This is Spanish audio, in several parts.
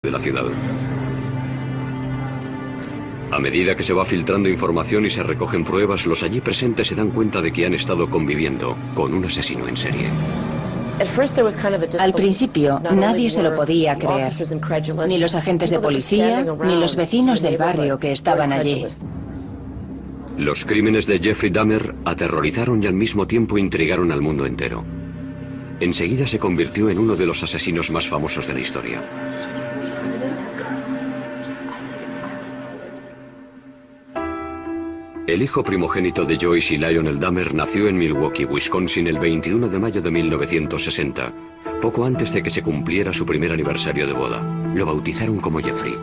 de la ciudad. A medida que se va filtrando información y se recogen pruebas, los allí presentes se dan cuenta de que han estado conviviendo con un asesino en serie. Al principio, nadie se lo podía creer, ni los agentes de policía, ni los vecinos del barrio que estaban allí. Los crímenes de Jeffrey Dahmer aterrorizaron y al mismo tiempo intrigaron al mundo entero. Enseguida se convirtió en uno de los asesinos más famosos de la historia. El hijo primogénito de Joyce y Lionel Dahmer nació en Milwaukee, Wisconsin, el 21 de mayo de 1960, poco antes de que se cumpliera su primer aniversario de boda. Lo bautizaron como Jeffrey.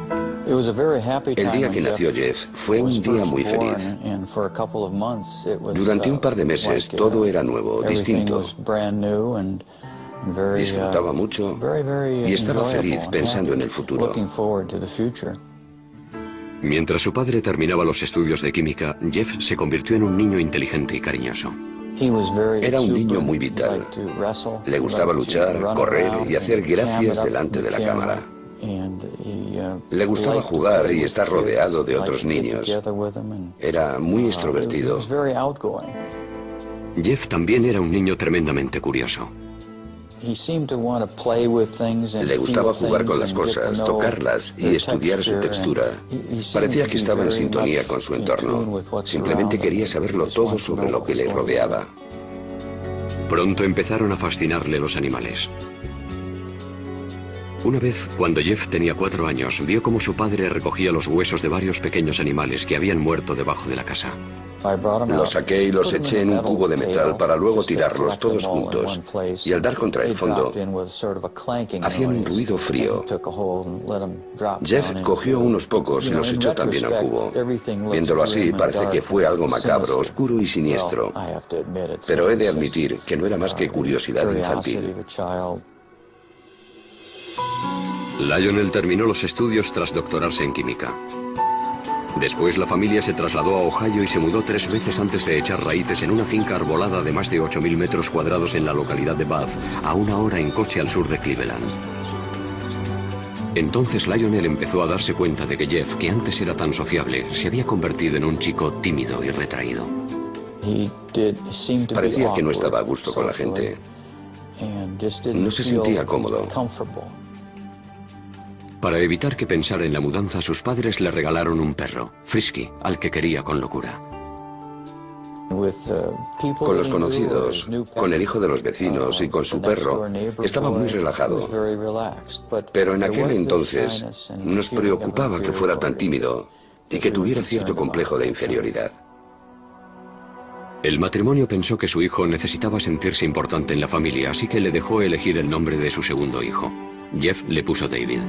El día que nació Jeff fue un día muy feliz. Durante un par de meses todo era nuevo, distinto. Disfrutaba mucho y estaba feliz pensando en el futuro. Mientras su padre terminaba los estudios de química, Jeff se convirtió en un niño inteligente y cariñoso. Era un niño muy vital. Le gustaba luchar, correr y hacer gracias delante de la cámara. Le gustaba jugar y estar rodeado de otros niños. Era muy extrovertido. Jeff también era un niño tremendamente curioso. Le gustaba jugar con las cosas, tocarlas y estudiar su textura. Parecía que estaba en sintonía con su entorno. Simplemente quería saberlo todo sobre lo que le rodeaba. Pronto empezaron a fascinarle los animales. Una vez, cuando Jeff tenía 4 años, vio cómo su padre recogía los huesos de varios pequeños animales que habían muerto debajo de la casa. Los saqué y los eché en un cubo de metal para luego tirarlos todos juntos. Y al dar contra el fondo, hacían un ruido frío. Jeff cogió unos pocos y los echó también al cubo. Viéndolo así, parece que fue algo macabro, oscuro y siniestro. Pero he de admitir que no era más que curiosidad infantil. Lionel terminó los estudios tras doctorarse en química. Después la familia se trasladó a Ohio y se mudó 3 veces antes de echar raíces en una finca arbolada de más de 8.000 metros cuadrados en la localidad de Bath, a 1 hora en coche al sur de Cleveland. Entonces Lionel empezó a darse cuenta de que Jeff, que antes era tan sociable, se había convertido en un chico tímido y retraído. Parecía que no estaba a gusto con la gente. No se sentía cómodo. Para evitar que pensara en la mudanza, sus padres le regalaron un perro, Frisky, al que quería con locura. Con los conocidos, con el hijo de los vecinos y con su perro, estaba muy relajado. Pero en aquel entonces nos preocupaba que fuera tan tímido y que tuviera cierto complejo de inferioridad. El matrimonio pensó que su hijo necesitaba sentirse importante en la familia, así que le dejó elegir el nombre de su segundo hijo. Jeff le puso David.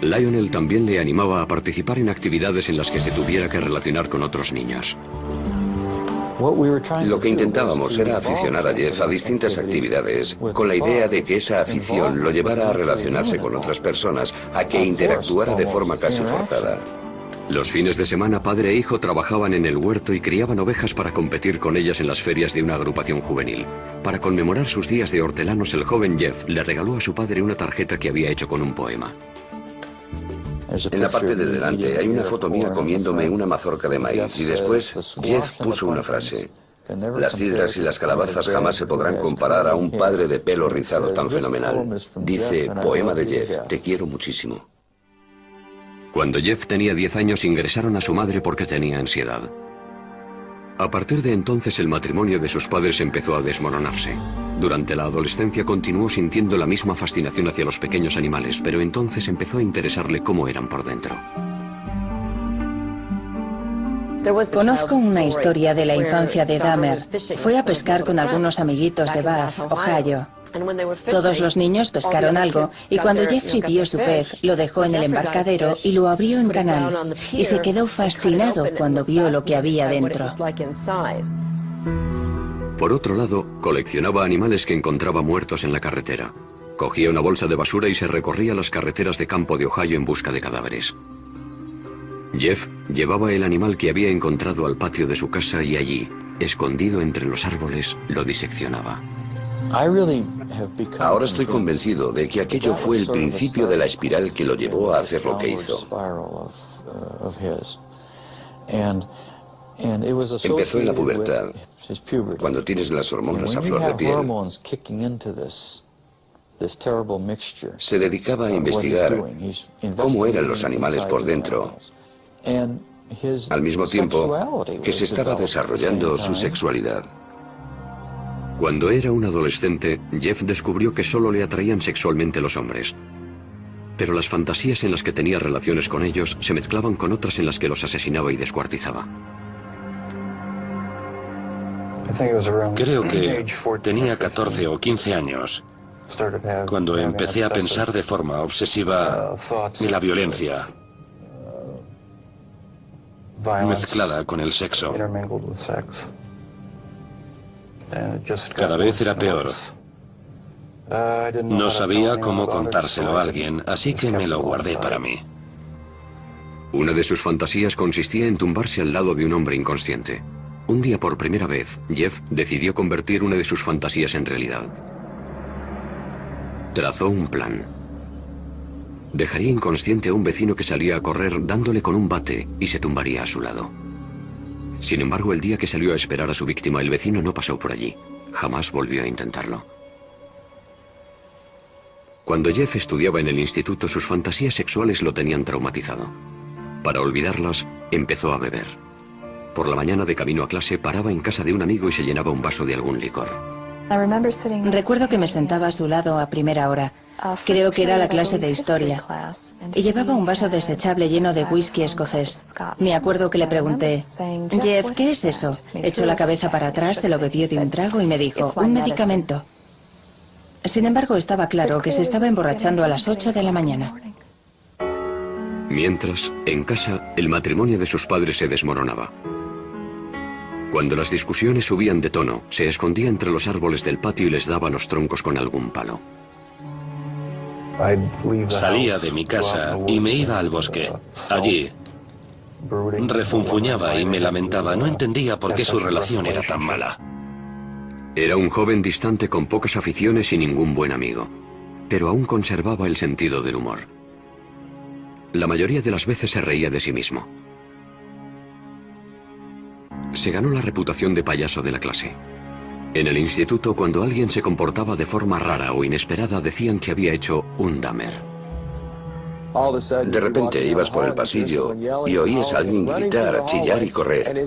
Lionel también le animaba a participar en actividades en las que se tuviera que relacionar con otros niños. Lo que intentábamos era aficionar a Jeff a distintas actividades, con la idea de que esa afición lo llevara a relacionarse con otras personas, a que interactuara de forma casi forzada. Los fines de semana, padre e hijo trabajaban en el huerto y criaban ovejas para competir con ellas en las ferias de una agrupación juvenil. Para conmemorar sus días de hortelanos, el joven Jeff le regaló a su padre una tarjeta que había hecho con un poema. En la parte de delante hay una foto mía comiéndome una mazorca de maíz y después Jeff puso una frase. Las cidras y las calabazas jamás se podrán comparar a un padre de pelo rizado tan fenomenal. Dice, poema de Jeff, te quiero muchísimo. Cuando Jeff tenía 10 años ingresaron a su madre porque tenía ansiedad. A partir de entonces el matrimonio de sus padres empezó a desmoronarse. Durante la adolescencia continuó sintiendo la misma fascinación hacia los pequeños animales, pero entonces empezó a interesarle cómo eran por dentro. Conozco una historia de la infancia de Dahmer. Fue a pescar con algunos amiguitos de Bath, Ohio. Todos los niños pescaron algo y cuando Jeffrey vio su pez, lo dejó en el embarcadero y lo abrió en canal. Y se quedó fascinado cuando vio lo que había dentro. Por otro lado, coleccionaba animales que encontraba muertos en la carretera. Cogía una bolsa de basura y se recorría las carreteras de campo de Ohio en busca de cadáveres. Jeff llevaba el animal que había encontrado al patio de su casa y allí, escondido entre los árboles, lo diseccionaba. Ahora estoy convencido de que aquello fue el principio de la espiral que lo llevó a hacer lo que hizo. Empezó en la pubertad, cuando tienes las hormonas a flor de piel. Se dedicaba a investigar cómo eran los animales por dentro, al mismo tiempo que se estaba desarrollando su sexualidad. Cuando era un adolescente, Jeff descubrió que solo le atraían sexualmente los hombres. Pero las fantasías en las que tenía relaciones con ellos se mezclaban con otras en las que los asesinaba y descuartizaba. Creo que tenía 14 o 15 años cuando empecé a pensar de forma obsesiva en la violencia mezclada con el sexo. Cada vez era peor. No sabía cómo contárselo a alguien, así que me lo guardé para mí. Una de sus fantasías consistía en tumbarse al lado de un hombre inconsciente. Un día, por primera vez, Jeff decidió convertir una de sus fantasías en realidad. Trazó un plan. Dejaría inconsciente a un vecino que salía a correr dándole con un bate y se tumbaría a su lado. Sin embargo, el día que salió a esperar a su víctima, el vecino no pasó por allí. Jamás volvió a intentarlo. Cuando Jeff estudiaba en el instituto, sus fantasías sexuales lo tenían traumatizado. Para olvidarlas, empezó a beber. Por la mañana, de camino a clase, paraba en casa de un amigo y se llenaba un vaso de algún licor. Recuerdo que me sentaba a su lado a primera hora. Creo que era la clase de historia. Y llevaba un vaso desechable lleno de whisky escocés. Me acuerdo que le pregunté, Jeff, ¿qué es eso? Echó la cabeza para atrás, se lo bebió de un trago y me dijo, un medicamento. Sin embargo, estaba claro que se estaba emborrachando a las 8 de la mañana. Mientras, en casa, el matrimonio de sus padres se desmoronaba. Cuando las discusiones subían de tono, se escondía entre los árboles del patio y les daba los troncos con algún palo. Salía de mi casa y me iba al bosque. Allí refunfuñaba y me lamentaba. No entendía por qué su relación era tan mala. Era un joven distante con pocas aficiones y ningún buen amigo, pero aún conservaba el sentido del humor. La mayoría de las veces se reía de sí mismo. Se ganó la reputación de payaso de la clase. En el instituto, cuando alguien se comportaba de forma rara o inesperada, decían que había hecho un Dahmer. De repente ibas por el pasillo y oías a alguien gritar, chillar y correr.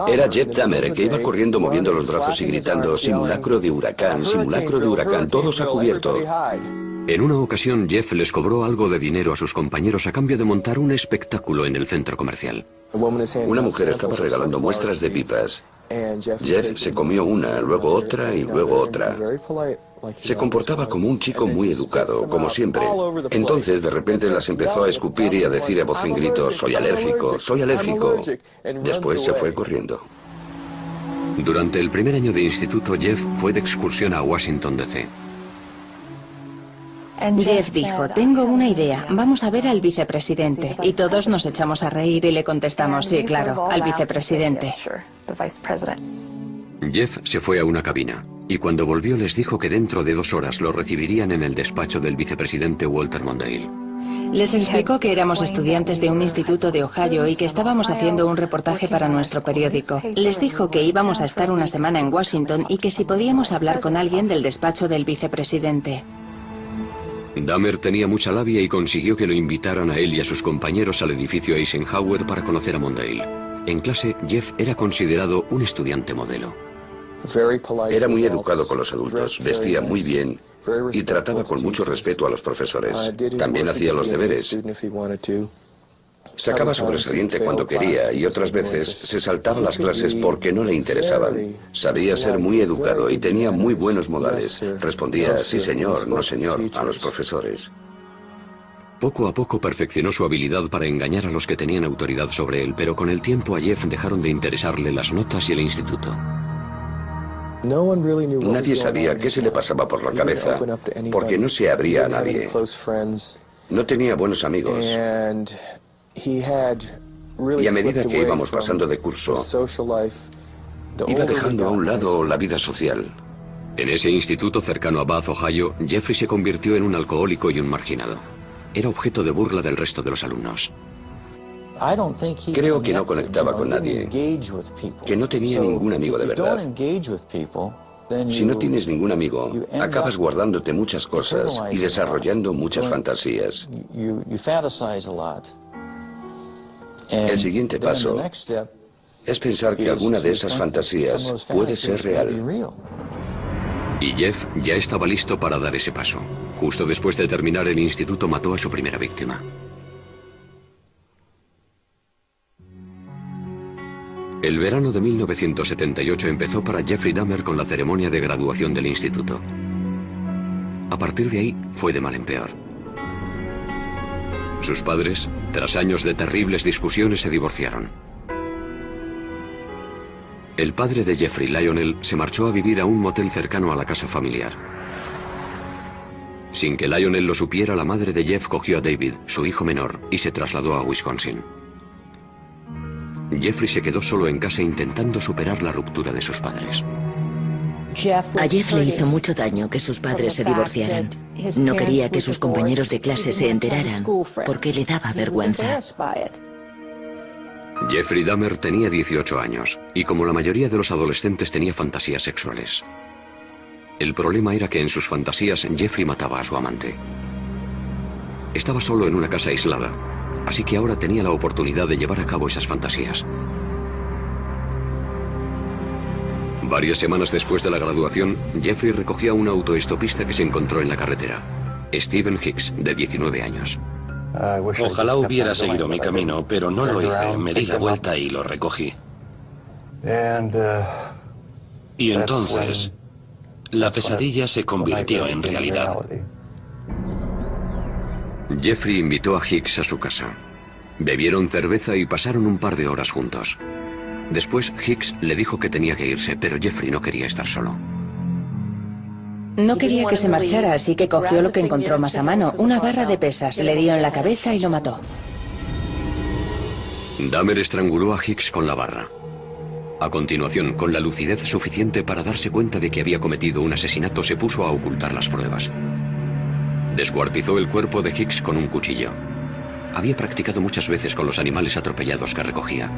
Era Jeff Dahmer, el que iba corriendo moviendo los brazos y gritando, simulacro de huracán, todos a cubierto. En una ocasión, Jeff les cobró algo de dinero a sus compañeros a cambio de montar un espectáculo en el centro comercial. Una mujer estaba regalando muestras de pipas. Jeff se comió una, luego otra y luego otra. Se comportaba como un chico muy educado, como siempre. Entonces, de repente, las empezó a escupir y a decir a voz en grito, soy alérgico, soy alérgico. Después se fue corriendo. Durante el primer año de instituto, Jeff fue de excursión a Washington, D.C. Jeff dijo, tengo una idea, vamos a ver al vicepresidente. Y todos nos echamos a reír y le contestamos, sí, claro, al vicepresidente. Jeff se fue a una cabina, y cuando volvió les dijo que dentro de 2 horas lo recibirían en el despacho del vicepresidente Walter Mondale. Les explicó que éramos estudiantes de un instituto de Ohio y que estábamos haciendo un reportaje para nuestro periódico. Les dijo que íbamos a estar una semana en Washington y que si podíamos hablar con alguien del despacho del vicepresidente. Dahmer tenía mucha labia y consiguió que lo invitaran a él y a sus compañeros al edificio Eisenhower para conocer a Mondale. En clase, Jeff era considerado un estudiante modelo. Era muy educado con los adultos, vestía muy bien y trataba con mucho respeto a los profesores. También hacía los deberes. Sacaba sobresaliente cuando quería y otras veces se saltaba las clases porque no le interesaban. Sabía ser muy educado y tenía muy buenos modales. Respondía, sí señor, no señor, a los profesores. Poco a poco perfeccionó su habilidad para engañar a los que tenían autoridad sobre él, pero con el tiempo a Jeff dejaron de interesarle las notas y el instituto. Nadie sabía qué se le pasaba por la cabeza, porque no se abría a nadie. No tenía buenos amigos. Y a medida que íbamos pasando de curso, iba dejando a un lado la vida social. En ese instituto cercano a Bath, Ohio, Jeffrey se convirtió en un alcohólico y un marginado. Era objeto de burla del resto de los alumnos. Creo que no conectaba con nadie, que no tenía ningún amigo de verdad. Si no tienes ningún amigo, acabas guardándote muchas cosas y desarrollando muchas fantasías. El siguiente paso es pensar que alguna de esas fantasías puede ser real. Y Jeff ya estaba listo para dar ese paso. Justo después de terminar el instituto mató a su primera víctima. El verano de 1978 empezó para Jeffrey Dahmer con la ceremonia de graduación del instituto. A partir de ahí fue de mal en peor. Sus padres, tras años de terribles discusiones, se divorciaron. El padre de Jeffrey, Lionel, se marchó a vivir a un motel cercano a la casa familiar. Sin que Lionel lo supiera, la madre de Jeff cogió a David, su hijo menor, y se trasladó a Wisconsin. Jeffrey se quedó solo en casa intentando superar la ruptura de sus padres. A Jeff le hizo mucho daño que sus padres se divorciaran. No quería que sus compañeros de clase se enteraran, porque le daba vergüenza. Jeffrey Dahmer tenía 18 años, y como la mayoría de los adolescentes tenía fantasías sexuales. El problema era que en sus fantasías Jeffrey mataba a su amante. Estaba solo en una casa aislada, así que ahora tenía la oportunidad de llevar a cabo esas fantasías. Varias semanas después de la graduación, Jeffrey recogió a un autoestopista que se encontró en la carretera, Stephen Hicks, de 19 años. Ojalá hubiera seguido mi camino, pero no lo hice. Me di la vuelta y lo recogí. Y entonces, la pesadilla se convirtió en realidad. Jeffrey invitó a Hicks a su casa. Bebieron cerveza y pasaron un par de horas juntos. Después, Hicks le dijo que tenía que irse, pero Jeffrey no quería estar solo. No quería que se marchara, así que cogió lo que encontró más a mano, una barra de pesas, le dio en la cabeza y lo mató. Dahmer estranguló a Hicks con la barra. A continuación, con la lucidez suficiente para darse cuenta de que había cometido un asesinato, se puso a ocultar las pruebas. Descuartizó el cuerpo de Hicks con un cuchillo. Había practicado muchas veces con los animales atropellados que recogía.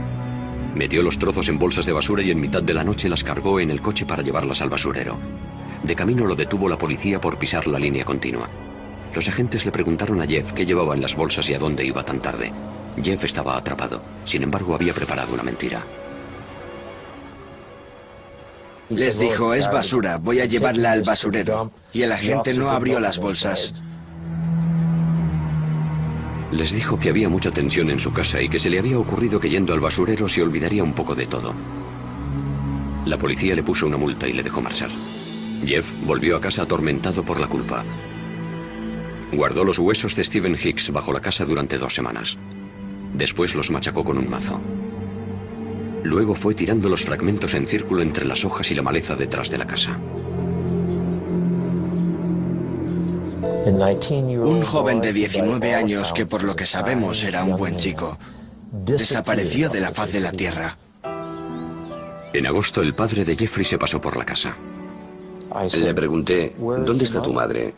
Metió los trozos en bolsas de basura y en mitad de la noche las cargó en el coche para llevarlas al basurero. De camino lo detuvo la policía por pisar la línea continua. Los agentes le preguntaron a Jeff qué llevaba en las bolsas y a dónde iba tan tarde. Jeff estaba atrapado. Sin embargo, había preparado una mentira. Les dijo, es basura, voy a llevarla al basurero. Y el agente no abrió las bolsas. Les dijo que había mucha tensión en su casa y que se le había ocurrido que yendo al basurero se olvidaría un poco de todo. La policía le puso una multa y le dejó marchar. Jeff volvió a casa atormentado por la culpa. Guardó los huesos de Stephen Hicks bajo la casa durante 2 semanas. Después los machacó con un mazo. Luego fue tirando los fragmentos en círculo entre las hojas y la maleza detrás de la casa. Un joven de 19 años que por lo que sabemos era un buen chico, desapareció de la faz de la tierra. En agosto, el padre de Jeffrey se pasó por la casa. Le pregunté, ¿dónde está tu madre?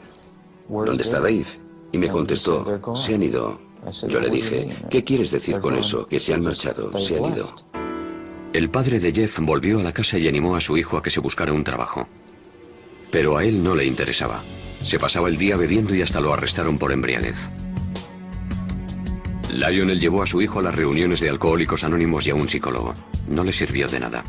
¿Dónde está Dave? Y me contestó, se han ido. Yo le dije, ¿qué quieres decir con eso? Que se han marchado, se han ido. El padre de Jeff volvió a la casa y animó a su hijo a que se buscara un trabajo. Pero a él no le interesaba. Se pasaba el día bebiendo y hasta lo arrestaron por embriaguez. Lionel llevó a su hijo a las reuniones de Alcohólicos Anónimos y a un psicólogo. No le sirvió de nada.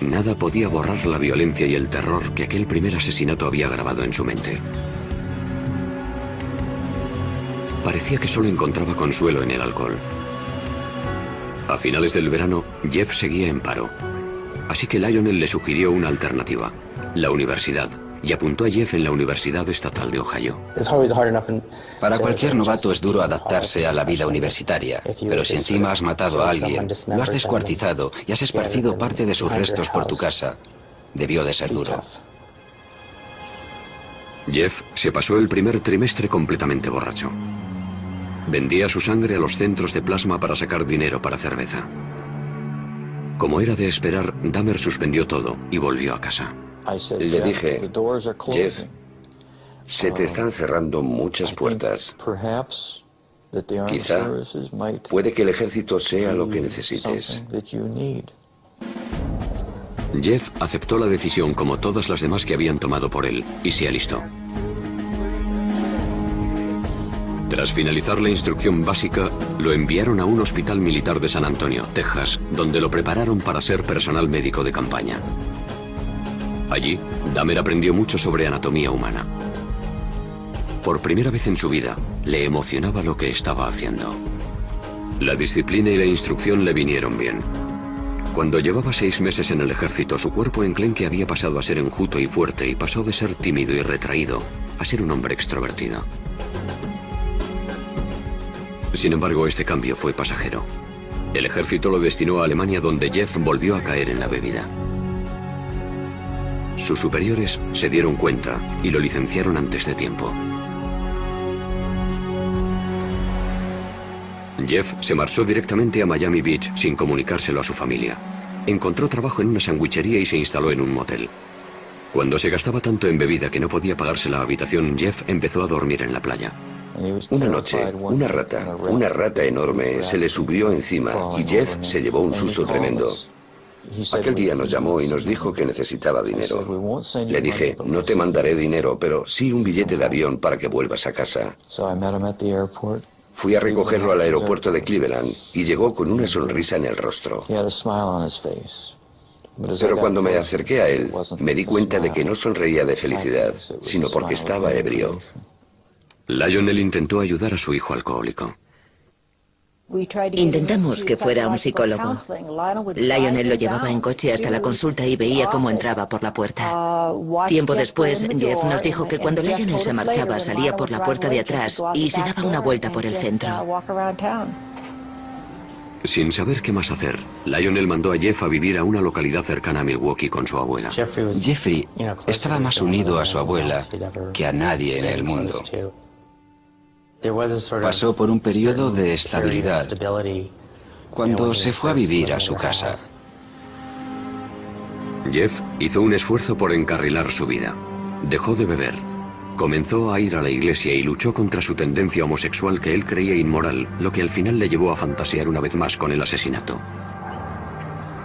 Nada podía borrar la violencia y el terror que aquel primer asesinato había grabado en su mente. Parecía que solo encontraba consuelo en el alcohol. A finales del verano, Jeff seguía en paro. Así que Lionel le sugirió una alternativa, la universidad, y apuntó a Jeff en la Universidad Estatal de Ohio. Para cualquier novato es duro adaptarse a la vida universitaria, pero si encima has matado a alguien, lo has descuartizado y has esparcido parte de sus restos por tu casa, debió de ser duro. Jeff se pasó el primer trimestre completamente borracho. Vendía su sangre a los centros de plasma para sacar dinero para cerveza. Como era de esperar, Dahmer suspendió todo y volvió a casa. Le dije, Jeff, se te están cerrando muchas puertas. Quizá puede que el ejército sea lo que necesites. Jeff aceptó la decisión como todas las demás que habían tomado por él y se alistó. Tras finalizar la instrucción básica, lo enviaron a un hospital militar de San Antonio, Texas, donde lo prepararon para ser personal médico de campaña. Allí, Dahmer aprendió mucho sobre anatomía humana. Por primera vez en su vida, le emocionaba lo que estaba haciendo. La disciplina y la instrucción le vinieron bien. Cuando llevaba 6 meses en el ejército, su cuerpo enclenque había pasado a ser enjuto y fuerte y pasó de ser tímido y retraído a ser un hombre extrovertido. Sin embargo, este cambio fue pasajero. El ejército lo destinó a Alemania, donde Jeff volvió a caer en la bebida. Sus superiores se dieron cuenta y lo licenciaron antes de tiempo. Jeff se marchó directamente a Miami Beach sin comunicárselo a su familia. Encontró trabajo en una sandwichería y se instaló en un motel. Cuando se gastaba tanto en bebida que no podía pagarse la habitación, Jeff empezó a dormir en la playa. Una noche, una rata enorme se le subió encima y Jeff se llevó un susto tremendo. Aquel día nos llamó y nos dijo que necesitaba dinero. Le dije, no te mandaré dinero, pero sí un billete de avión para que vuelvas a casa. Fui a recogerlo al aeropuerto de Cleveland y llegó con una sonrisa en el rostro. Pero cuando me acerqué a él, me di cuenta de que no sonreía de felicidad, sino porque estaba ebrio. Lionel intentó ayudar a su hijo alcohólico. Intentamos que fuera un psicólogo. Lionel lo llevaba en coche hasta la consulta y veía cómo entraba por la puerta. Tiempo después, Jeff nos dijo que cuando Lionel se marchaba salía por la puerta de atrás y se daba una vuelta por el centro. Sin saber qué más hacer, Lionel mandó a Jeff a vivir a una localidad cercana a Milwaukee con su abuela. Jeffrey estaba más unido a su abuela que a nadie en el mundo. Pasó por un periodo de estabilidad cuando se fue a vivir a su casa. Jeff hizo un esfuerzo por encarrilar su vida. Dejó de beber. Comenzó a ir a la iglesia y luchó contra su tendencia homosexual que él creía inmoral, lo que al final le llevó a fantasear una vez más con el asesinato.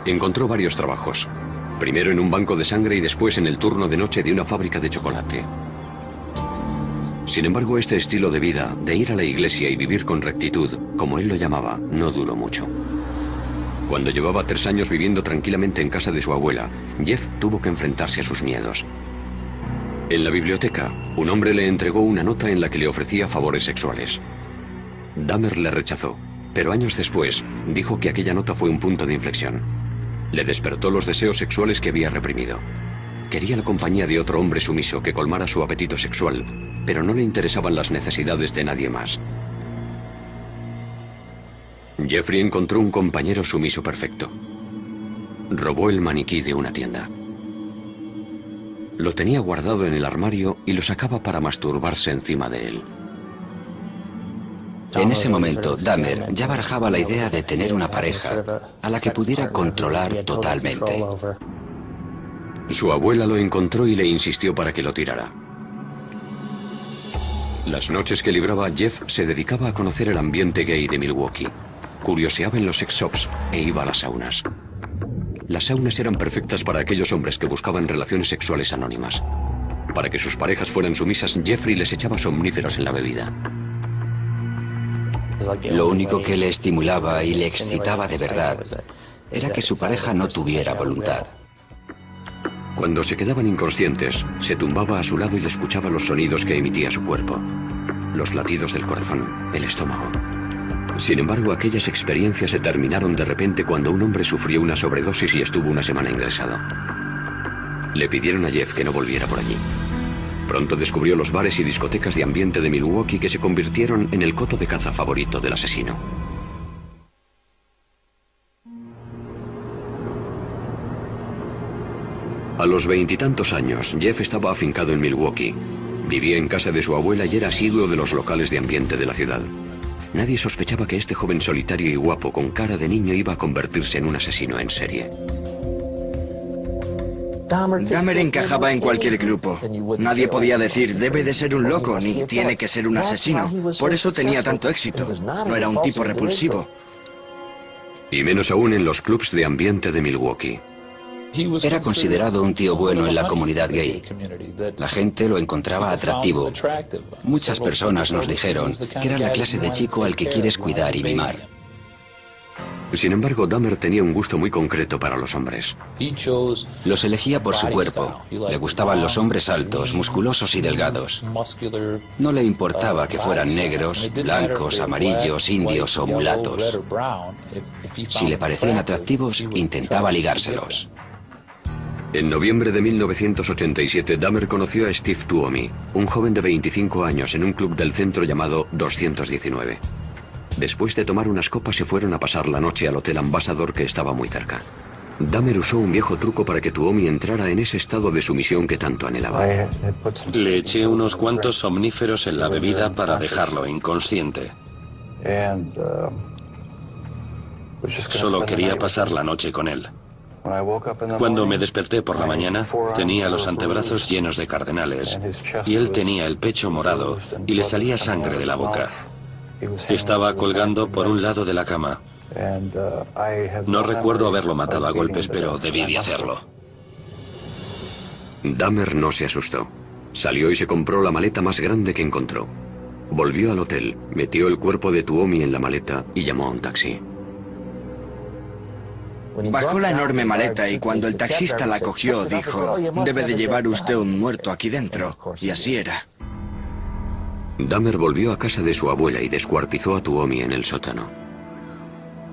Encontró varios trabajos. Primero en un banco de sangre y después en el turno de noche de una fábrica de chocolate. Sin embargo, este estilo de vida, de ir a la iglesia y vivir con rectitud, como él lo llamaba, no duró mucho. Cuando llevaba 3 años viviendo tranquilamente en casa de su abuela, Jeff tuvo que enfrentarse a sus miedos. En la biblioteca, un hombre le entregó una nota en la que le ofrecía favores sexuales. Dahmer le rechazó, pero años después dijo que aquella nota fue un punto de inflexión. Le despertó los deseos sexuales que había reprimido. Quería la compañía de otro hombre sumiso que colmara su apetito sexual, pero no le interesaban las necesidades de nadie más. Jeffrey encontró un compañero sumiso perfecto. Robó el maniquí de una tienda. Lo tenía guardado en el armario y lo sacaba para masturbarse encima de él. En ese momento, Dahmer ya barajaba la idea de tener una pareja a la que pudiera controlar totalmente. Su abuela lo encontró y le insistió para que lo tirara. Las noches que libraba, Jeff se dedicaba a conocer el ambiente gay de Milwaukee. Curioseaba en los sex shops e iba a las saunas. Las saunas eran perfectas para aquellos hombres que buscaban relaciones sexuales anónimas. Para que sus parejas fueran sumisas, Jeffrey les echaba somníferos en la bebida. Lo único que le estimulaba y le excitaba de verdad era que su pareja no tuviera voluntad. Cuando se quedaban inconscientes, se tumbaba a su lado y le escuchaba los sonidos que emitía su cuerpo. Los latidos del corazón, el estómago. Sin embargo, aquellas experiencias se terminaron de repente cuando un hombre sufrió una sobredosis y estuvo una semana ingresado. Le pidieron a Jeff que no volviera por allí. Pronto descubrió los bares y discotecas de ambiente de Milwaukee que se convirtieron en el coto de caza favorito del asesino. A los 20 y tantos años, Jeff estaba afincado en Milwaukee. Vivía en casa de su abuela y era asiduo de los locales de ambiente de la ciudad. Nadie sospechaba que este joven solitario y guapo con cara de niño iba a convertirse en un asesino en serie. Dahmer encajaba en cualquier grupo. Nadie podía decir, debe de ser un loco, ni tiene que ser un asesino. Por eso tenía tanto éxito. No era un tipo repulsivo. Y menos aún en los clubs de ambiente de Milwaukee. Era considerado un tío bueno en la comunidad gay. La gente lo encontraba atractivo. Muchas personas nos dijeron que era la clase de chico al que quieres cuidar y mimar. Sin embargo, Dahmer tenía un gusto muy concreto para los hombres. Los elegía por su cuerpo. Le gustaban los hombres altos, musculosos y delgados. No le importaba que fueran negros, blancos, amarillos, indios o mulatos. Si le parecían atractivos, intentaba ligárselos. En noviembre de 1987, Dahmer conoció a Steve Tuomi, un joven de 25 años en un club del centro llamado 219. Después de tomar unas copas se fueron a pasar la noche al Hotel Ambassador, que estaba muy cerca. Dahmer usó un viejo truco para que Tuomi entrara en ese estado de sumisión que tanto anhelaba. Le eché unos cuantos somníferos en la bebida para dejarlo inconsciente. Solo quería pasar la noche con él. Cuando me desperté por la mañana, tenía los antebrazos llenos de cardenales y él tenía el pecho morado y le salía sangre de la boca. Estaba colgando por un lado de la cama. No recuerdo haberlo matado a golpes, pero debí de hacerlo. Dahmer no se asustó. Salió y se compró la maleta más grande que encontró. Volvió al hotel, metió el cuerpo de Tuomi en la maleta y llamó a un taxi. Bajó la enorme maleta y cuando el taxista la cogió dijo, debe de llevar usted un muerto aquí dentro. Y así era. Dahmer volvió a casa de su abuela y descuartizó a Tuomi en el sótano.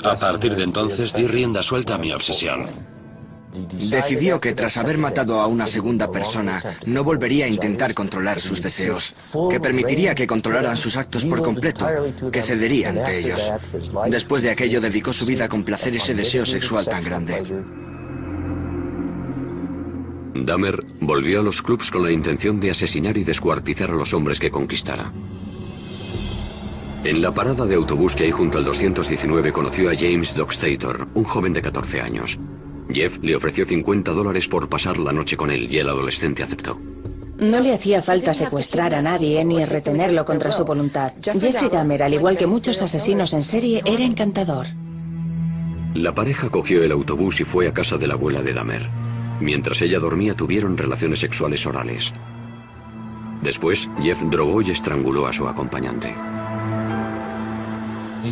A partir de entonces di rienda suelta a mi obsesión. Decidió que tras haber matado a una segunda persona, no volvería a intentar controlar sus deseos, que permitiría que controlaran sus actos por completo, que cedería ante ellos. Después de aquello dedicó su vida a complacer ese deseo sexual tan grande. Dahmer volvió a los clubs con la intención de asesinar y descuartizar a los hombres que conquistara. En la parada de autobús que hay junto al 219 conoció a James Dockstator, un joven de 14 años. Jeff le ofreció $50 por pasar la noche con él y el adolescente aceptó. No le hacía falta secuestrar a nadie ni retenerlo contra su voluntad. Jeffrey Dahmer, al igual que muchos asesinos en serie, era encantador. La pareja cogió el autobús y fue a casa de la abuela de Dahmer. Mientras ella dormía, tuvieron relaciones sexuales orales. Después, Jeff drogó y estranguló a su acompañante.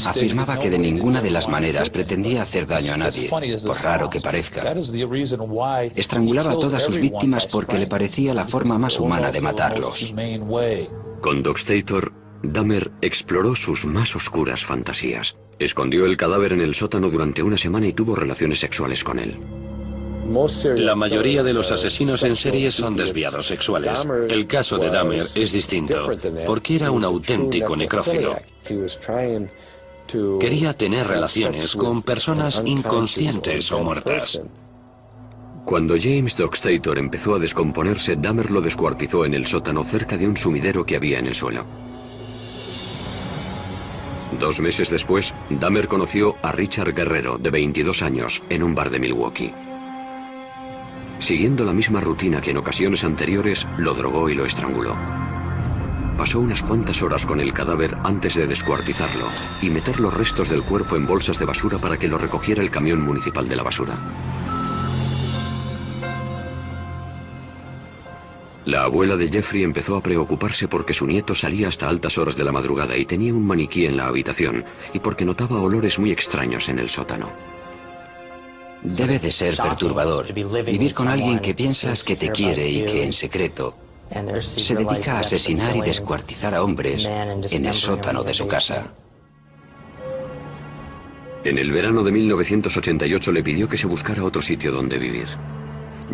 Afirmaba que de ninguna de las maneras pretendía hacer daño a nadie, por raro que parezca. Estrangulaba a todas sus víctimas porque le parecía la forma más humana de matarlos. Con Dockstator, Dahmer exploró sus más oscuras fantasías. Escondió el cadáver en el sótano durante una semana y tuvo relaciones sexuales con él. La mayoría de los asesinos en serie son desviados sexuales. El caso de Dahmer es distinto, porque era un auténtico necrófilo. Quería tener relaciones con personas inconscientes o muertas. Cuando James Dockstator empezó a descomponerse, Dahmer lo descuartizó en el sótano cerca de un sumidero que había en el suelo. 2 meses después, Dahmer conoció a Richard Guerrero, de 22 años, en un bar de Milwaukee. Siguiendo la misma rutina que en ocasiones anteriores, lo drogó y lo estranguló. Pasó unas cuantas horas con el cadáver antes de descuartizarlo y meter los restos del cuerpo en bolsas de basura para que lo recogiera el camión municipal de la basura. La abuela de Jeffrey empezó a preocuparse porque su nieto salía hasta altas horas de la madrugada y tenía un maniquí en la habitación, y porque notaba olores muy extraños en el sótano. Debe de ser perturbador vivir con alguien que piensas que te quiere y que en secreto se dedica a asesinar y descuartizar a hombres en el sótano de su casa. En el verano de 1988 le pidió que se buscara otro sitio donde vivir.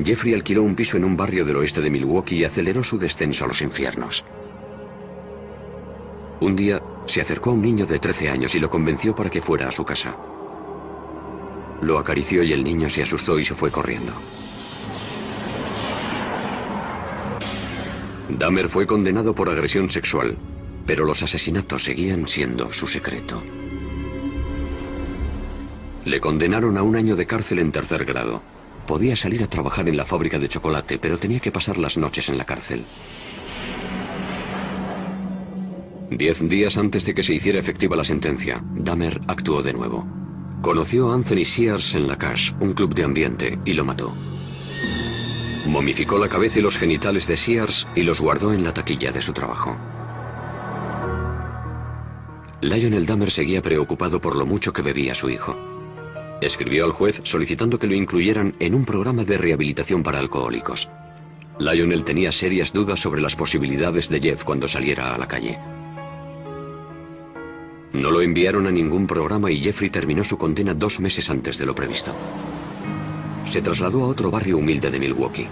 Jeffrey alquiló un piso en un barrio del oeste de Milwaukee y aceleró su descenso a los infiernos. Un día se acercó a un niño de 13 años y lo convenció para que fuera a su casa. Lo acarició y el niño se asustó y se fue corriendo. Dahmer fue condenado por agresión sexual. pero los asesinatos seguían siendo su secreto. Le condenaron a 1 año de cárcel en 3er grado. Podía salir a trabajar en la fábrica de chocolate, pero tenía que pasar las noches en la cárcel. 10 días antes de que se hiciera efectiva la sentencia, Dahmer actuó de nuevo. Conoció a Anthony Sears en La Cache, un club de ambiente, y lo mató. Momificó la cabeza y los genitales de Sears y los guardó en la taquilla de su trabajo. Lionel Dahmer seguía preocupado por lo mucho que bebía su hijo. Escribió al juez solicitando que lo incluyeran en un programa de rehabilitación para alcohólicos. Lionel tenía serias dudas sobre las posibilidades de Jeff cuando saliera a la calle. No lo enviaron a ningún programa y Jeffrey terminó su condena 2 meses antes de lo previsto. Se trasladó a otro barrio humilde de Milwaukee.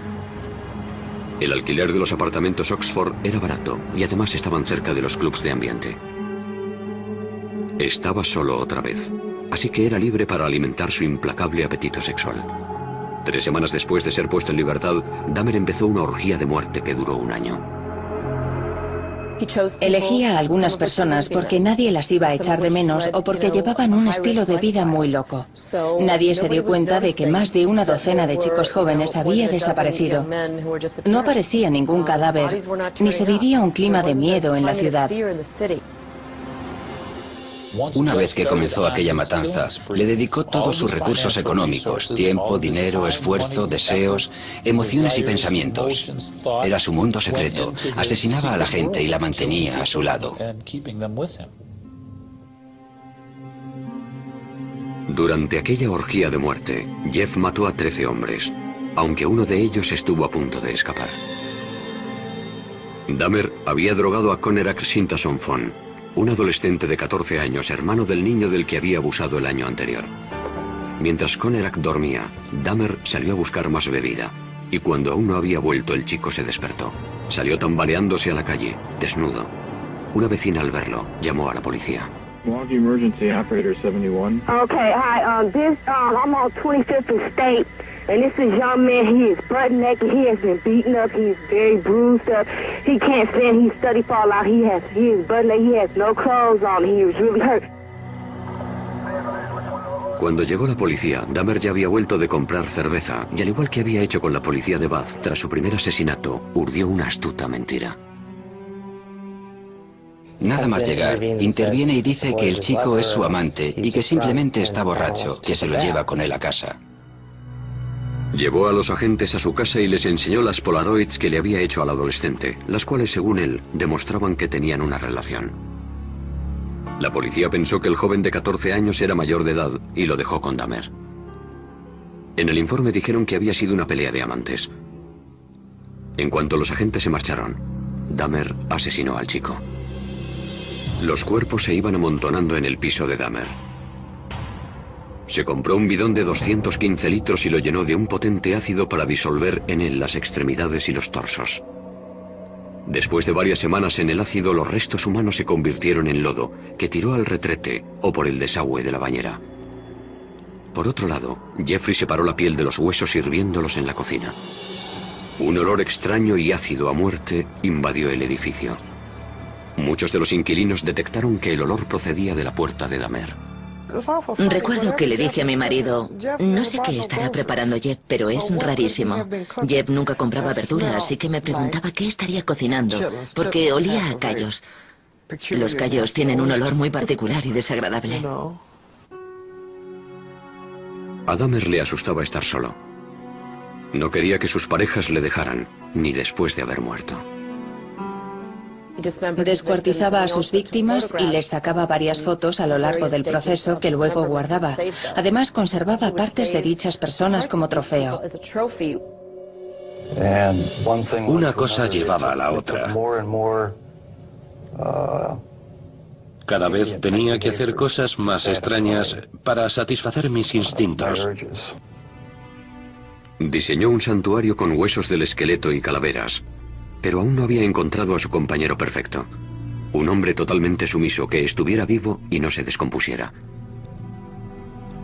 El alquiler de los apartamentos Oxford era barato y además estaban cerca de los clubs de ambiente. Estaba solo otra vez, así que era libre para alimentar su implacable apetito sexual. 3 semanas después de ser puesto en libertad, Dahmer empezó una orgía de muerte que duró 1 año. Elegía a algunas personas porque nadie las iba a echar de menos o porque llevaban un estilo de vida muy loco. Nadie se dio cuenta de que más de 1 docena de chicos jóvenes había desaparecido. No aparecía ningún cadáver, ni se vivía un clima de miedo en la ciudad. Una vez que comenzó aquella matanza, le dedicó todos sus recursos económicos, tiempo, dinero, esfuerzo, deseos, emociones y pensamientos. Era su mundo secreto. Asesinaba a la gente y la mantenía a su lado. Durante aquella orgía de muerte, Jeff mató a 13 hombres, aunque uno de ellos estuvo a punto de escapar. Dahmer había drogado a Conerak Shintason Fon, un adolescente de 14 años, hermano del niño del que había abusado el año anterior. Mientras Conerak dormía, Dahmer salió a buscar más bebida, y cuando aún no había vuelto, el chico se despertó. Salió tambaleándose a la calle, desnudo. Una vecina, al verlo, llamó a la policía. Milwaukee Emergency Operator 71. Okay, hi, I'm on 25th and State, and this is young man. He is butt naked. He has been beaten up. He is very bruised up. He can't stand. He's study fall out. He is butt naked. He has no clothes on. He is really hurt. Cuando llegó la policía, Dahmer ya había vuelto de comprar cerveza, y al igual que había hecho con la policía de Bath tras su primer asesinato, urdió una astuta mentira. Nada más llegar, interviene y dice que el chico es su amante y que simplemente está borracho, que se lo lleva con él a casa. Llevó a los agentes a su casa y les enseñó las Polaroids que le había hecho al adolescente, las cuales, según él, demostraban que tenían una relación. La policía pensó que el joven de 14 años era mayor de edad y lo dejó con Dahmer. En el informe dijeron que había sido una pelea de amantes. En cuanto los agentes se marcharon, Dahmer asesinó al chico. Los cuerpos se iban amontonando en el piso de Dahmer. Se compró un bidón de 215 litros y lo llenó de un potente ácido para disolver en él las extremidades y los torsos. Después de varias semanas en el ácido, los restos humanos se convirtieron en lodo, que tiró al retrete o por el desagüe de la bañera. Por otro lado, Jeffrey separó la piel de los huesos hirviéndolos en la cocina. Un olor extraño y ácido a muerte invadió el edificio. Muchos de los inquilinos detectaron que el olor procedía de la puerta de Dahmer. Recuerdo que le dije a mi marido, no sé qué estará preparando Jeff, pero es rarísimo. Jeff nunca compraba verdura, así que me preguntaba qué estaría cocinando, porque olía a callos. Los callos tienen un olor muy particular y desagradable. A Dahmer le asustaba estar solo. No quería que sus parejas le dejaran, ni después de haber muerto. Descuartizaba a sus víctimas y les sacaba varias fotos a lo largo del proceso que luego guardaba. Además, conservaba partes de dichas personas como trofeo. Una cosa llevaba a la otra. Cada vez tenía que hacer cosas más extrañas para satisfacer mis instintos. Diseñó un santuario con huesos del esqueleto y calaveras, pero aún no había encontrado a su compañero perfecto. Un hombre totalmente sumiso que estuviera vivo y no se descompusiera.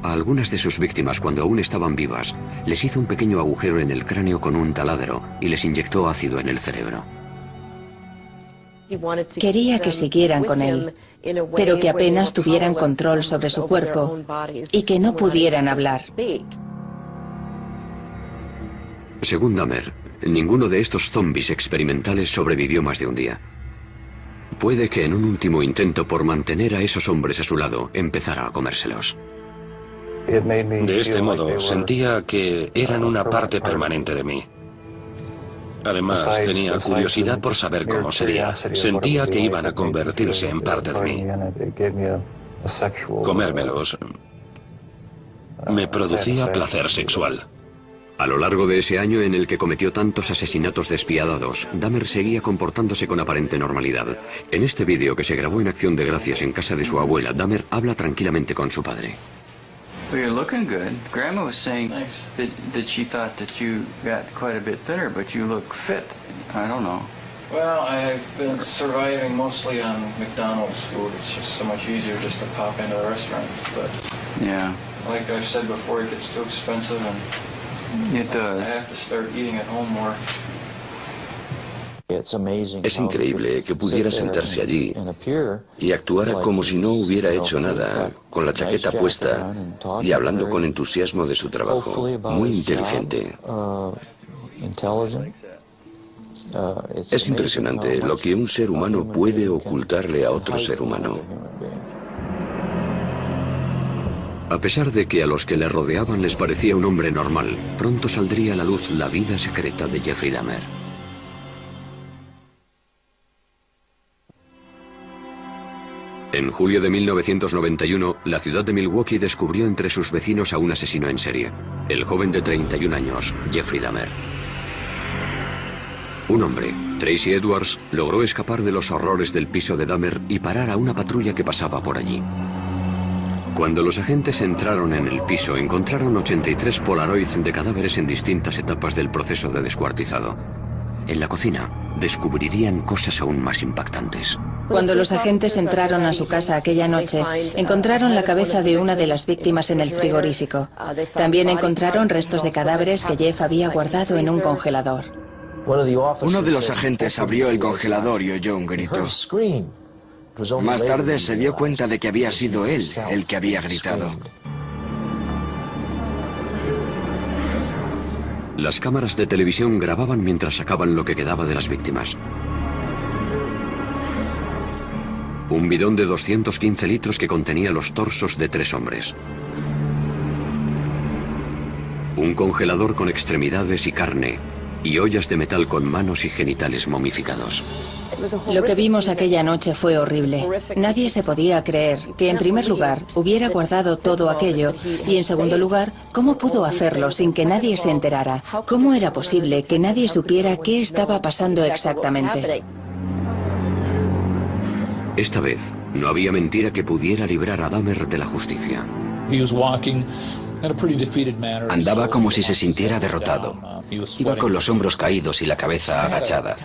A algunas de sus víctimas, cuando aún estaban vivas, les hizo un pequeño agujero en el cráneo con un taladro y les inyectó ácido en el cerebro. Quería que siguieran con él, pero que apenas tuvieran control sobre su cuerpo y que no pudieran hablar. Según Dahmer, ninguno de estos zombies experimentales sobrevivió más de un día. Puede que en un último intento por mantener a esos hombres a su lado, empezara a comérselos. De este modo, sentía que eran una parte permanente de mí. Además, tenía curiosidad por saber cómo sería. Sentía que iban a convertirse en parte de mí. Comérmelos me producía placer sexual. A lo largo de ese año en el que cometió tantos asesinatos despiadados, Dahmer seguía comportándose con aparente normalidad. En este vídeo que se grabó en Acción de Gracias en casa de su abuela, Dahmer habla tranquilamente con su padre. Well, you're looking good. Grandma was saying that she thought that you got quite a bit thinner, but you look fit. I don't know. Well, I've been surviving mostly on McDonald's food. It's just so much easier just to pop into the restaurant. But yeah, like I've said before, it gets too expensive, and it does. I have to start eating at home more. Es increíble que pudiera sentarse allí y actuara como si no hubiera hecho nada, con la chaqueta puesta y hablando con entusiasmo de su trabajo. Muy inteligente. Es impresionante lo que un ser humano puede ocultarle a otro ser humano. A pesar de que a los que le rodeaban les parecía un hombre normal, pronto saldría a la luz la vida secreta de Jeffrey Dahmer. En julio de 1991, la ciudad de Milwaukee descubrió entre sus vecinos a un asesino en serie, el joven de 31 años, Jeffrey Dahmer. Un hombre, Tracy Edwards, logró escapar de los horrores del piso de Dahmer y parar a una patrulla que pasaba por allí. Cuando los agentes entraron en el piso, encontraron 83 polaroids de cadáveres en distintas etapas del proceso de descuartizado. En la cocina, descubrirían cosas aún más impactantes. Cuando los agentes entraron a su casa aquella noche, encontraron la cabeza de una de las víctimas en el frigorífico. También encontraron restos de cadáveres que Jeff había guardado en un congelador. Uno de los agentes abrió el congelador y oyó un grito. Más tarde se dio cuenta de que había sido él el que había gritado. Las cámaras de televisión grababan mientras sacaban lo que quedaba de las víctimas. Un bidón de 215 litros que contenía los torsos de 3 hombres. Un congelador con extremidades y carne, y ollas de metal con manos y genitales momificados. Lo que vimos aquella noche fue horrible. Nadie se podía creer que, en primer lugar, hubiera guardado todo aquello y, en segundo lugar, cómo pudo hacerlo sin que nadie se enterara. ¿Cómo era posible que nadie supiera qué estaba pasando exactamente? Esta vez, no había mentira que pudiera librar a Dahmer de la justicia. Andaba como si se sintiera derrotado. Iba con los hombros caídos y la cabeza agachada.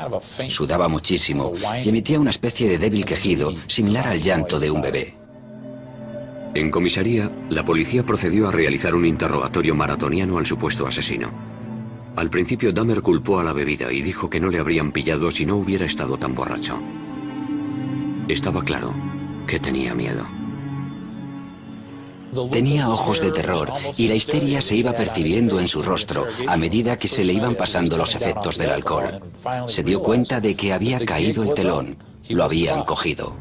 Sudaba muchísimo y emitía una especie de débil quejido, similar al llanto de un bebé. En comisaría, la policía procedió a realizar un interrogatorio maratoniano al supuesto asesino. Al principio, Dahmer culpó a la bebida y dijo que no le habrían pillado si no hubiera estado tan borracho. Estaba claro que tenía miedo. Tenía ojos de terror y la histeria se iba percibiendo en su rostro a medida que se le iban pasando los efectos del alcohol. Se dio cuenta de que había caído el telón. Lo habían cogido.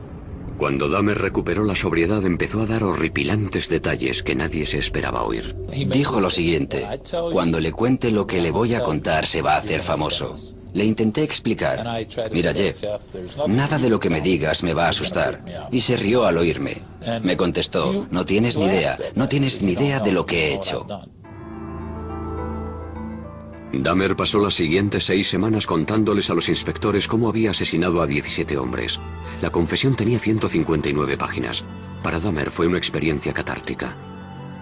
Cuando Dahmer recuperó la sobriedad, empezó a dar horripilantes detalles que nadie se esperaba oír. Dijo lo siguiente: cuando le cuente lo que le voy a contar se va a hacer famoso. Le intenté explicar: mira, Jeff, nada de lo que me digas me va a asustar. Y se rió al oírme. Me contestó: no tienes ni idea de lo que he hecho. Dahmer pasó las siguientes 6 semanas contándoles a los inspectores cómo había asesinado a 17 hombres. La confesión tenía 159 páginas. Para Dahmer fue una experiencia catártica.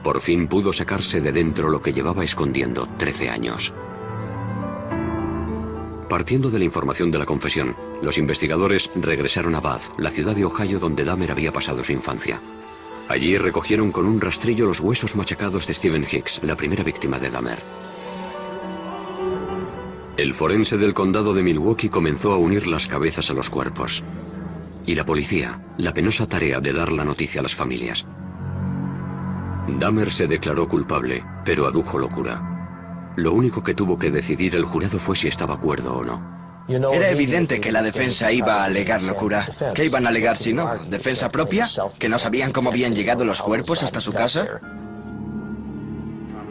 Por fin pudo sacarse de dentro lo que llevaba escondiendo 13 años. Partiendo de la información de la confesión, los investigadores regresaron a Bath, la ciudad de Ohio donde Dahmer había pasado su infancia. Allí recogieron con un rastrillo los huesos machacados de Stephen Hicks, la primera víctima de Dahmer. El forense del condado de Milwaukee comenzó a unir las cabezas a los cuerpos. Y la policía, la penosa tarea de dar la noticia a las familias. Dahmer se declaró culpable, pero adujo locura. Lo único que tuvo que decidir el jurado fue si estaba cuerdo o no. Era evidente que la defensa iba a alegar locura. ¿Qué iban a alegar si no? ¿Defensa propia? ¿Que no sabían cómo habían llegado los cuerpos hasta su casa?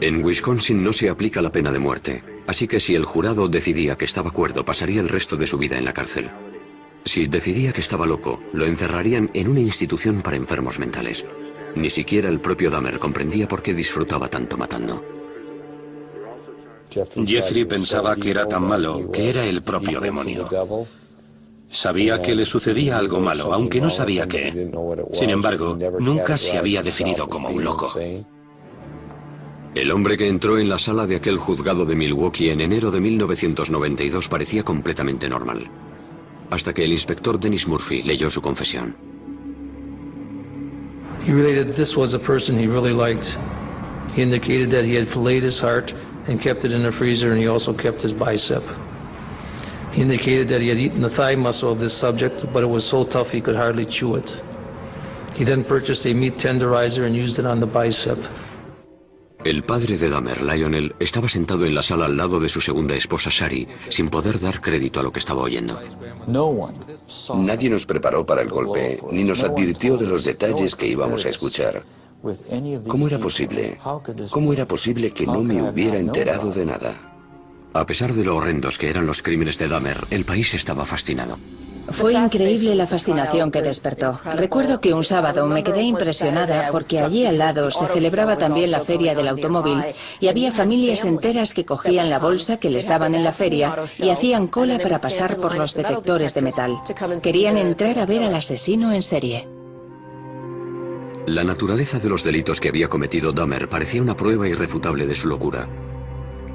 En Wisconsin no se aplica la pena de muerte, así que si el jurado decidía que estaba cuerdo, pasaría el resto de su vida en la cárcel. Si decidía que estaba loco, lo encerrarían en una institución para enfermos mentales. Ni siquiera el propio Dahmer comprendía por qué disfrutaba tanto matando. Jeffrey pensaba que era tan malo que era el propio demonio. Sabía que le sucedía algo malo, aunque no sabía qué. Sin embargo, nunca se había definido como un loco. El hombre que entró en la sala de aquel juzgado de Milwaukee en enero de 1992 parecía completamente normal. Hasta que el inspector Dennis Murphy leyó su confesión. He related this was a person he really liked. He indicated that he had filleted his heart and kept it in the freezer, and he also kept his bicep. He indicated that he had eaten the thigh muscle of this subject, but it was so tough he could hardly chew it. He then purchased a meat tenderizer and used it on the bicep. El padre de Dahmer, Lionel, estaba sentado en la sala al lado de su segunda esposa, Shari, sin poder dar crédito a lo que estaba oyendo. Nadie nos preparó para el golpe, ni nos advirtió de los detalles que íbamos a escuchar. ¿Cómo era posible? ¿Cómo era posible que no me hubiera enterado de nada? A pesar de lo horrendos que eran los crímenes de Dahmer, el país estaba fascinado. Fue increíble la fascinación que despertó. Recuerdo que un sábado me quedé impresionada porque allí al lado se celebraba también la feria del automóvil y había familias enteras que cogían la bolsa que les daban en la feria y hacían cola para pasar por los detectores de metal. Querían entrar a ver al asesino en serie. La naturaleza de los delitos que había cometido Dahmer parecía una prueba irrefutable de su locura.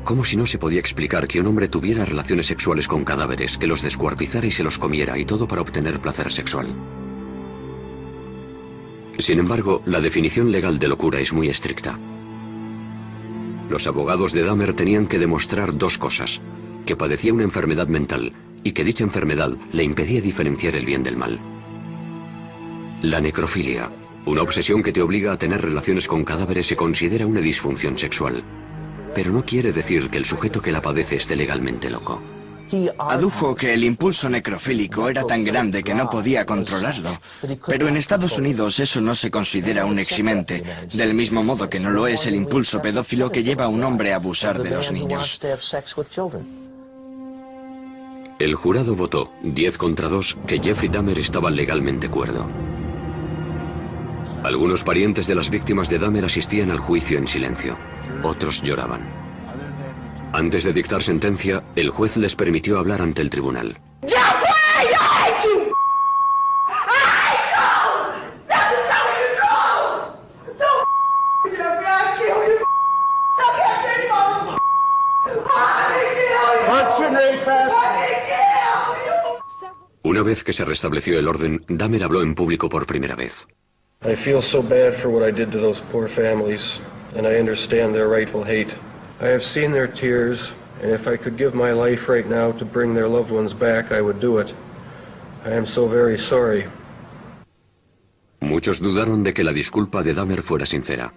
Como si no se podía explicar que un hombre tuviera relaciones sexuales con cadáveres, que los descuartizara y se los comiera, y todo para obtener placer sexual. Sin embargo, la definición legal de locura es muy estricta. Los abogados de Dahmer tenían que demostrar dos cosas: que padecía una enfermedad mental y que dicha enfermedad le impedía diferenciar el bien del mal. La necrofilia, una obsesión que te obliga a tener relaciones con cadáveres, se considera una disfunción sexual. Pero no quiere decir que el sujeto que la padece esté legalmente loco. Adujo que el impulso necrofílico era tan grande que no podía controlarlo. Pero en Estados Unidos eso no se considera un eximente, del mismo modo que no lo es el impulso pedófilo que lleva a un hombre a abusar de los niños. El jurado votó, 10 contra 2, que Jeffrey Dahmer estaba legalmente cuerdo. Algunos parientes de las víctimas de Dahmer asistían al juicio en silencio. Otros lloraban. Antes de dictar sentencia, el juez les permitió hablar ante el tribunal. Una vez que se restableció el orden, Dahmer habló en público por primera vez. I feel so bad for what I did to those poor families, and I understand their rightful hate. I have seen their tears, and if I could give my life right now to bring their loved ones back, I would do it. I am so very sorry. Muchos dudaron de que la disculpa de Dahmer fuera sincera.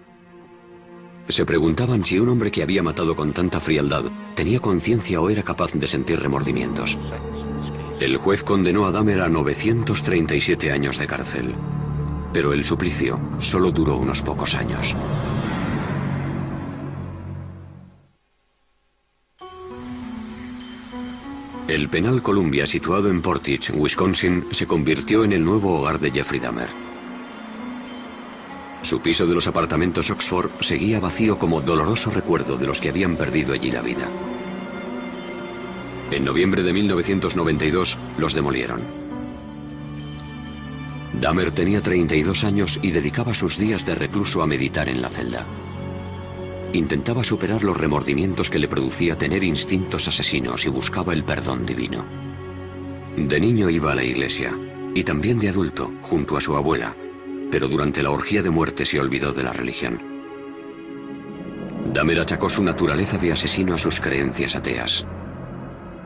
Se preguntaban si un hombre que había matado con tanta frialdad tenía conciencia o era capaz de sentir remordimientos. El juez condenó a Dahmer a 937 años de cárcel. Pero el suplicio solo duró unos pocos años. El penal Columbia, situado en Portage, Wisconsin, se convirtió en el nuevo hogar de Jeffrey Dahmer. Su piso de los apartamentos Oxford seguía vacío como doloroso recuerdo de los que habían perdido allí la vida. En noviembre de 1992 los demolieron. Dahmer tenía 32 años y dedicaba sus días de recluso a meditar en la celda. Intentaba superar los remordimientos que le producía tener instintos asesinos y buscaba el perdón divino. De niño iba a la iglesia, y también de adulto, junto a su abuela, pero durante la orgía de muerte se olvidó de la religión. Dahmer achacó su naturaleza de asesino a sus creencias ateas.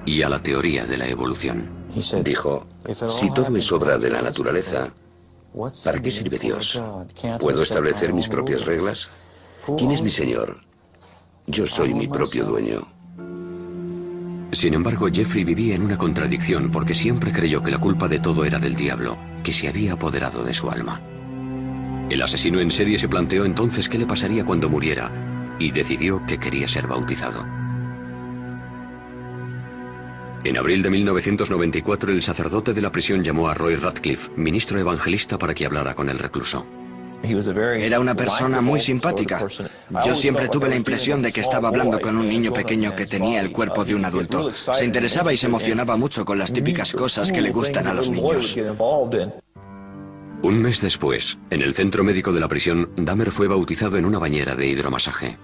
y a la teoría de la evolución. Dijo, si todo es obra de la naturaleza, ¿para qué sirve Dios? ¿Puedo establecer mis propias reglas? ¿Quién es mi Señor? Yo soy mi propio dueño. Sin embargo, Jeffrey vivía en una contradicción porque siempre creyó que la culpa de todo era del diablo, que se había apoderado de su alma. El asesino en serie se planteó entonces qué le pasaría cuando muriera y decidió que quería ser bautizado. En abril de 1994, el sacerdote de la prisión llamó a Roy Radcliffe, ministro evangelista, para que hablara con el recluso. Era una persona muy simpática. Yo siempre tuve la impresión de que estaba hablando con un niño pequeño que tenía el cuerpo de un adulto. Se interesaba y se emocionaba mucho con las típicas cosas que le gustan a los niños. Un mes después, en el centro médico de la prisión, Dahmer fue bautizado en una bañera de hidromasaje.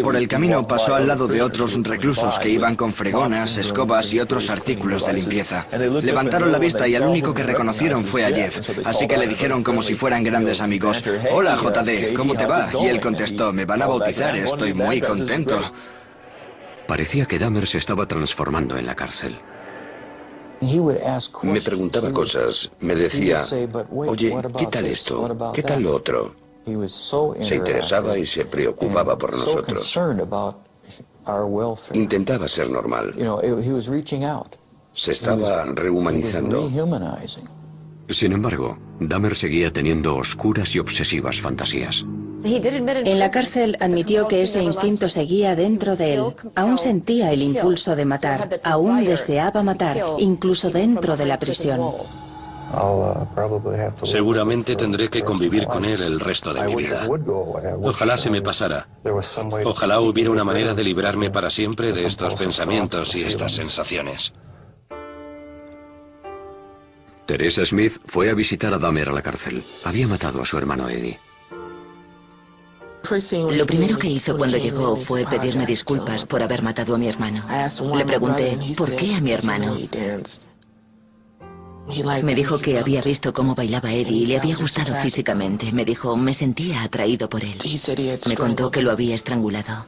Por el camino pasó al lado de otros reclusos que iban con fregonas, escobas y otros artículos de limpieza. Levantaron la vista y al único que reconocieron fue a Jeff, así que le dijeron como si fueran grandes amigos: «Hola, JD, ¿cómo te va?». Y él contestó: «Me van a bautizar, estoy muy contento». Parecía que Dahmer se estaba transformando en la cárcel. Me preguntaba cosas, me decía, oye, ¿qué tal esto? ¿Qué tal lo otro? Se interesaba y se preocupaba por nosotros. Intentaba ser normal. Se estaba rehumanizando. Sin embargo, Dahmer seguía teniendo oscuras y obsesivas fantasías. En la cárcel admitió que ese instinto seguía dentro de él. Aún sentía el impulso de matar, aún deseaba matar, incluso dentro de la prisión. Seguramente tendré que convivir con él el resto de mi vida. Ojalá se me pasara. Ojalá hubiera una manera de librarme para siempre de estos pensamientos y estas sensaciones. Teresa Smith fue a visitar a Dahmer a la cárcel. Había matado a su hermano Eddie. Lo primero que hizo cuando llegó fue pedirme disculpas por haber matado a mi hermano. Le pregunté, ¿por qué a mi hermano? Me dijo que había visto cómo bailaba Eddie y le había gustado físicamente. Me dijo, me sentía atraído por él. Me contó que lo había estrangulado.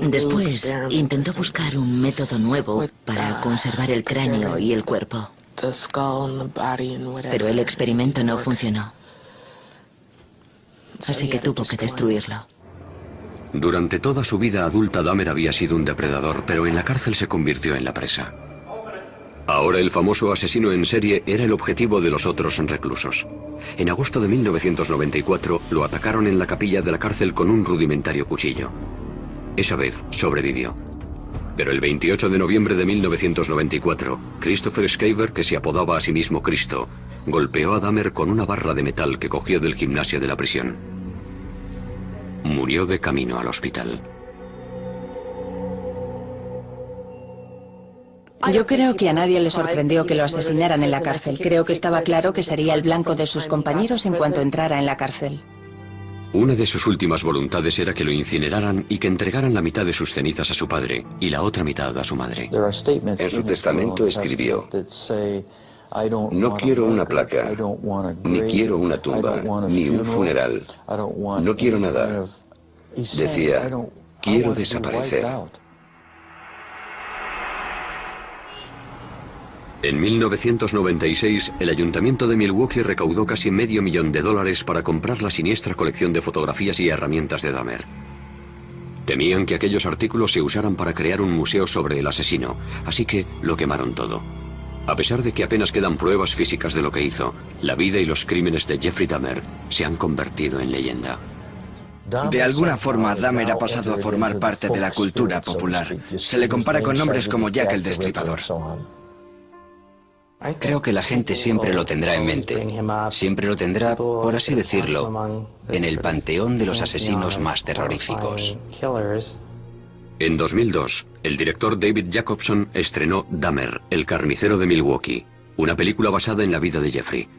Después intentó buscar un método nuevo para conservar el cráneo y el cuerpo. Pero el experimento no funcionó. Así que tuvo que destruirlo. Durante toda su vida adulta, Dahmer había sido un depredador, pero en la cárcel se convirtió en la presa. Ahora el famoso asesino en serie era el objetivo de los otros reclusos. En agosto de 1994 lo atacaron en la capilla de la cárcel con un rudimentario cuchillo. Esa vez sobrevivió. Pero el 28 de noviembre de 1994, Christopher Schaefer, que se apodaba a sí mismo Cristo, golpeó a Dahmer con una barra de metal que cogió del gimnasio de la prisión. Murió de camino al hospital. Yo creo que a nadie le sorprendió que lo asesinaran en la cárcel. Creo que estaba claro que sería el blanco de sus compañeros en cuanto entrara en la cárcel. Una de sus últimas voluntades era que lo incineraran y que entregaran la mitad de sus cenizas a su padre y la otra mitad a su madre. En su testamento escribió: no quiero una placa, ni quiero una tumba, ni un funeral. No quiero nada. Decía, quiero desaparecer. En 1996, el ayuntamiento de Milwaukee recaudó casi $500,000 para comprar la siniestra colección de fotografías y herramientas de Dahmer. Temían que aquellos artículos se usaran para crear un museo sobre el asesino, así que lo quemaron todo. A pesar de que apenas quedan pruebas físicas de lo que hizo, la vida y los crímenes de Jeffrey Dahmer se han convertido en leyenda. De alguna forma, Dahmer ha pasado a formar parte de la cultura popular. Se le compara con nombres como Jack el Destripador. Creo que la gente siempre lo tendrá en mente. Siempre lo tendrá, por así decirlo, en el panteón de los asesinos más terroríficos. En 2002, el director David Jacobson estrenó Dahmer, el carnicero de Milwaukee, una película basada en la vida de Jeffrey.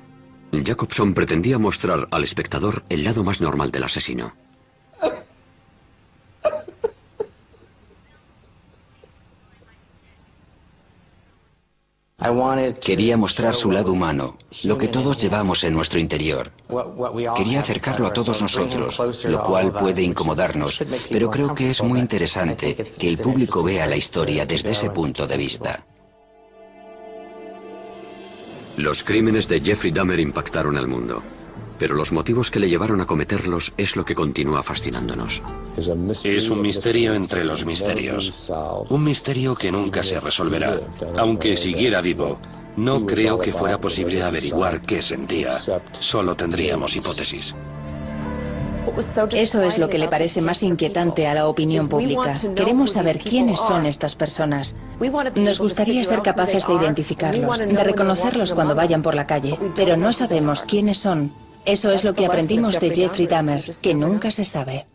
Jacobson pretendía mostrar al espectador el lado más normal del asesino. Quería mostrar su lado humano, lo que todos llevamos en nuestro interior. Quería acercarlo a todos nosotros, lo cual puede incomodarnos, pero creo que es muy interesante que el público vea la historia desde ese punto de vista. Los crímenes de Jeffrey Dahmer impactaron al mundo, pero los motivos que le llevaron a cometerlos es lo que continúa fascinándonos. Es un misterio entre los misterios. Un misterio que nunca se resolverá. Aunque siguiera vivo, no creo que fuera posible averiguar qué sentía. Solo tendríamos hipótesis. Eso es lo que le parece más inquietante a la opinión pública. Queremos saber quiénes son estas personas. Nos gustaría ser capaces de identificarlos, de reconocerlos cuando vayan por la calle, pero no sabemos quiénes son. Eso es lo que aprendimos de Jeffrey Dahmer, que nunca se sabe.